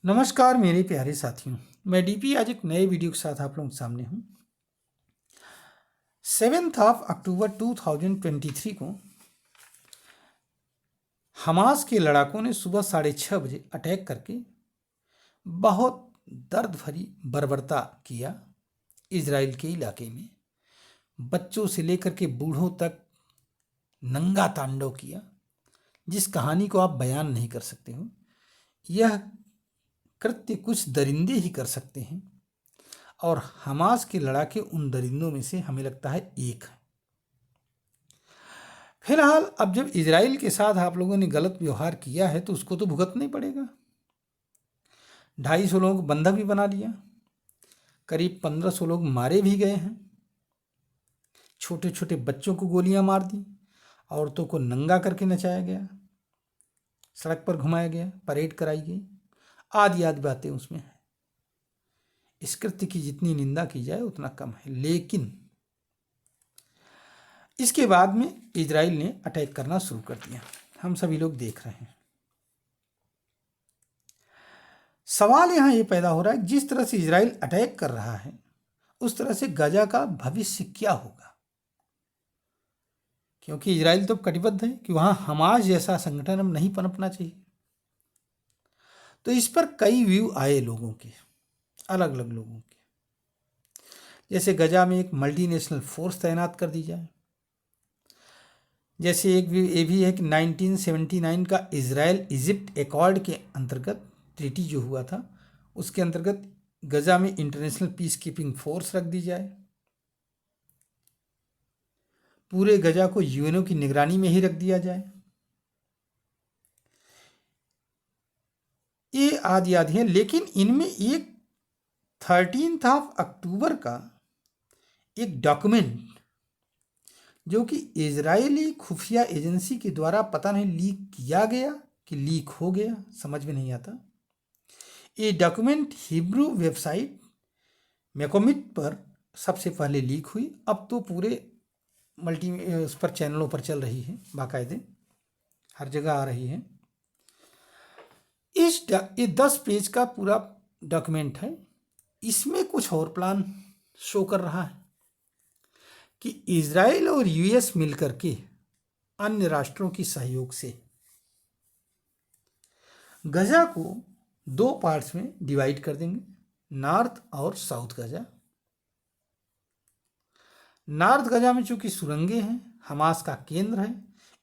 नमस्कार मेरे प्यारे साथियों। मैं डीपी आज एक नए वीडियो के साथ आप लोगों के सामने हूँ। 7 अक्टूबर 2023 को हमास के लड़ाकों ने सुबह 6:30 बजे अटैक करके बहुत दर्द भरी बर्बरता किया। इजराइल के इलाके में बच्चों से लेकर के बूढ़ों तक नंगा तांडव किया, जिस कहानी को आप बयान नहीं कर सकते हो। यह कृत्य कुछ दरिंदे ही कर सकते हैं और हमास के लड़ाके उन दरिंदों में से हमें लगता है एक है। फिलहाल अब जब इजराइल के साथ आप लोगों ने गलत व्यवहार किया है तो उसको तो भुगतना ही पड़ेगा। 250 लोगों को बंधक भी बना लिया, करीब 1500 लोग मारे भी गए हैं, छोटे छोटे बच्चों को गोलियां मार दी, औरतों को नंगा करके नचाया गया, सड़क पर घुमाया गया, परेड कराई गई, आदि आदि बातें उसमें हैं। इस कृत्य की जितनी निंदा की जाए उतना कम है। लेकिन इसके बाद में इजराइल ने अटैक करना शुरू कर दिया, हम सभी लोग देख रहे हैं। सवाल यहां ये पैदा हो रहा है, जिस तरह से इजराइल अटैक कर रहा है उस तरह से गाजा का भविष्य क्या होगा? क्योंकि इजराइल तो कटिबद्ध है कि वहां हमास जैसा संगठन हम नहीं पनपना चाहिए। तो इस पर कई व्यू आए लोगों के, अलग अलग लोगों के। जैसे गजा में एक मल्टीनेशनल फोर्स तैनात कर दी जाए, जैसे एक ये भी है कि 1979 का इजराइल इजिप्ट एकॉर्ड के अंतर्गत ट्रीटी जो हुआ था उसके अंतर्गत गजा में इंटरनेशनल पीस कीपिंग फोर्स रख दी जाए, पूरे गजा को यूएनओ की निगरानी में ही रख दिया जाए। ये आदि आदि है। लेकिन इनमें एक 13 अक्टूबर का एक डॉक्यूमेंट जो कि इजरायली खुफिया एजेंसी के द्वारा पता नहीं लीक किया गया कि लीक हो गया, समझ में नहीं आता। ये डॉक्यूमेंट हिब्रू वेबसाइट मैकोमिट पर सबसे पहले लीक हुई, अब तो पूरे उस पर चैनलों पर चल रही है, बाकायदे हर जगह आ रही है। ये 10 पेज का पूरा डॉक्यूमेंट है। इसमें कुछ और प्लान शो कर रहा है कि इजराइल और यूएस मिलकर के अन्य राष्ट्रों की सहयोग से गजा को 2 पार्ट्स में डिवाइड कर देंगे, नॉर्थ और साउथ गजा। नॉर्थ गजा में चूंकि सुरंगें हैं, हमास का केंद्र है,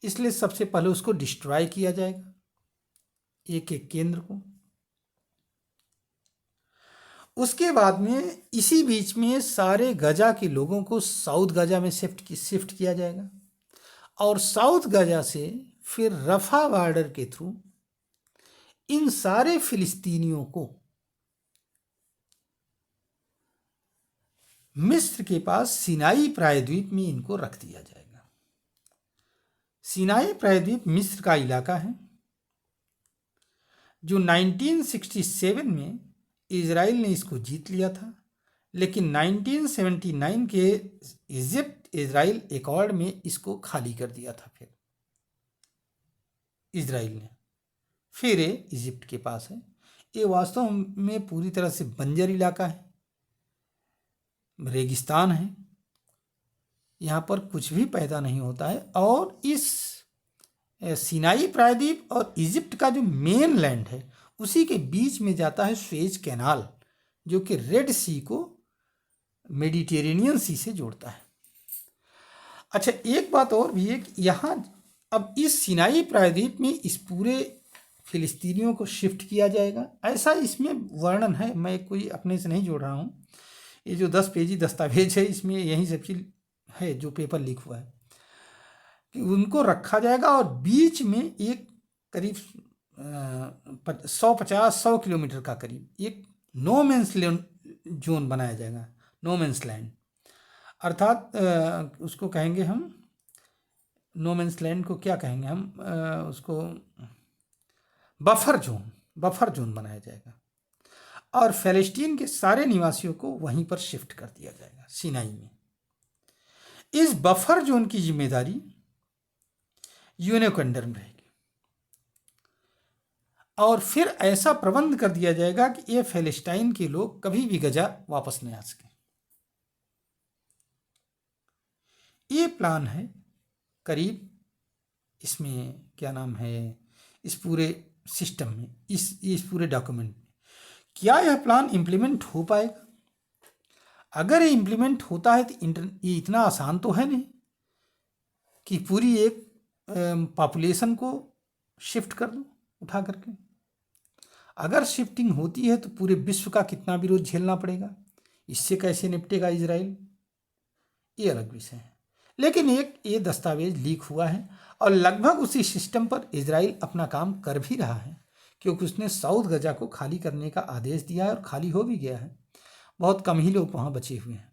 इसलिए सबसे पहले उसको डिस्ट्रॉय किया जाएगा, एक एक केंद्र को। उसके बाद में इसी बीच में सारे गजा के लोगों को साउथ गजा में शिफ्ट किया जाएगा और साउथ गजा से फिर रफा बॉर्डर के थ्रू इन सारे फिलिस्तीनियों को मिस्र के पास सिनाई प्रायद्वीप में इनको रख दिया जाएगा। सिनाई प्रायद्वीप मिस्र का इलाका है जो 1967 में इजराइल ने इसको जीत लिया था, लेकिन 1979 के इजिप्ट इजराइल एकॉर्ड में इसको खाली कर दिया था। फिर इजराइल ने फिर ये इजिप्ट के पास है। ये वास्तव में पूरी तरह से बंजर इलाका है, रेगिस्तान है, यहाँ पर कुछ भी पैदा नहीं होता है। और इस सिनाई प्रायद्वीप और इजिप्ट का जो मेन लैंड है उसी के बीच में जाता है स्वेज कैनाल, जो कि रेड सी को मेडिटेरेनियन सी से जोड़ता है। अच्छा, एक बात और भी है कि यहाँ अब इस सिनाई प्रायद्वीप में इस पूरे फिलिस्तीनियों को शिफ्ट किया जाएगा, ऐसा इसमें वर्णन है। मैं कोई अपने से नहीं जोड़ रहा हूँ, ये जो 10 पेजी दस्तावेज है इसमें यही सब चीज है जो पेपर लीक हुआ है कि उनको रखा जाएगा और बीच में एक करीब 100 किलोमीटर का करीब एक नो मैंस जोन बनाया जाएगा। नो मैंस लैंड अर्थात उसको कहेंगे हम, नो मैंस लैंड को क्या कहेंगे हम, उसको बफर जोन बनाया जाएगा और फ़लस्तीन के सारे निवासियों को वहीं पर शिफ्ट कर दिया जाएगा सिनाई में। इस बफर जोन की जिम्मेदारी यूएनओ के अंडर में रहेगी। और फिर ऐसा प्रबंध कर दिया जाएगा कि ये फ़िलिस्तीन के लोग कभी भी गजा वापस नहीं आ सके। ये प्लान है करीब, इसमें क्या नाम है, इस पूरे सिस्टम में, इस पूरे डॉक्यूमेंट में। क्या यह प्लान इम्प्लीमेंट हो पाएगा? अगर ये इम्प्लीमेंट होता है तो ये इतना आसान तो है नहीं कि पूरी एक पॉपुलेशन को शिफ्ट कर दो उठा करके। अगर शिफ्टिंग होती है तो पूरे विश्व का कितना विरोध झेलना पड़ेगा, इससे कैसे निपटेगा इजराइल, ये अलग विषय है। लेकिन एक ये दस्तावेज लीक हुआ है और लगभग उसी सिस्टम पर इजराइल अपना काम कर भी रहा है, क्योंकि उसने साउथ गजा को खाली करने का आदेश दिया है और खाली हो भी गया है। बहुत कम ही लोग वहाँ बचे हुए हैं।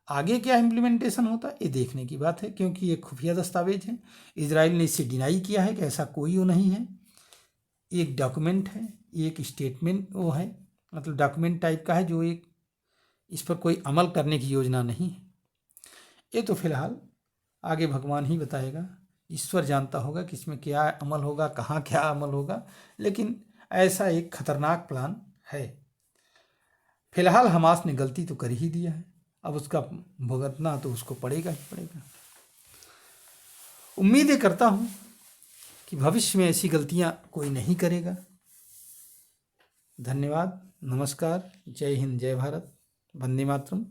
आगे क्या इम्प्लीमेंटेशन होता है ये देखने की बात है, क्योंकि ये खुफिया दस्तावेज है। इजराइल ने इसे डिनाई किया है कि ऐसा कोई वो नहीं है। एक डॉक्यूमेंट है, एक स्टेटमेंट वो है, मतलब डॉक्यूमेंट टाइप का है, जो एक इस पर कोई अमल करने की योजना नहीं है। ये तो फिलहाल आगे भगवान ही बताएगा, ईश्वर जानता होगा कि इसमें क्या अमल होगा, कहाँ क्या अमल होगा। लेकिन ऐसा एक खतरनाक प्लान है। फिलहाल हमास ने गलती तो कर ही दिया है, अब उसका भुगतना तो उसको पड़ेगा ही पड़ेगा। उम्मीदें करता हूँ कि भविष्य में ऐसी गलतियाँ कोई नहीं करेगा। धन्यवाद, नमस्कार, जय हिंद, जय भारत, वंदे मातरम।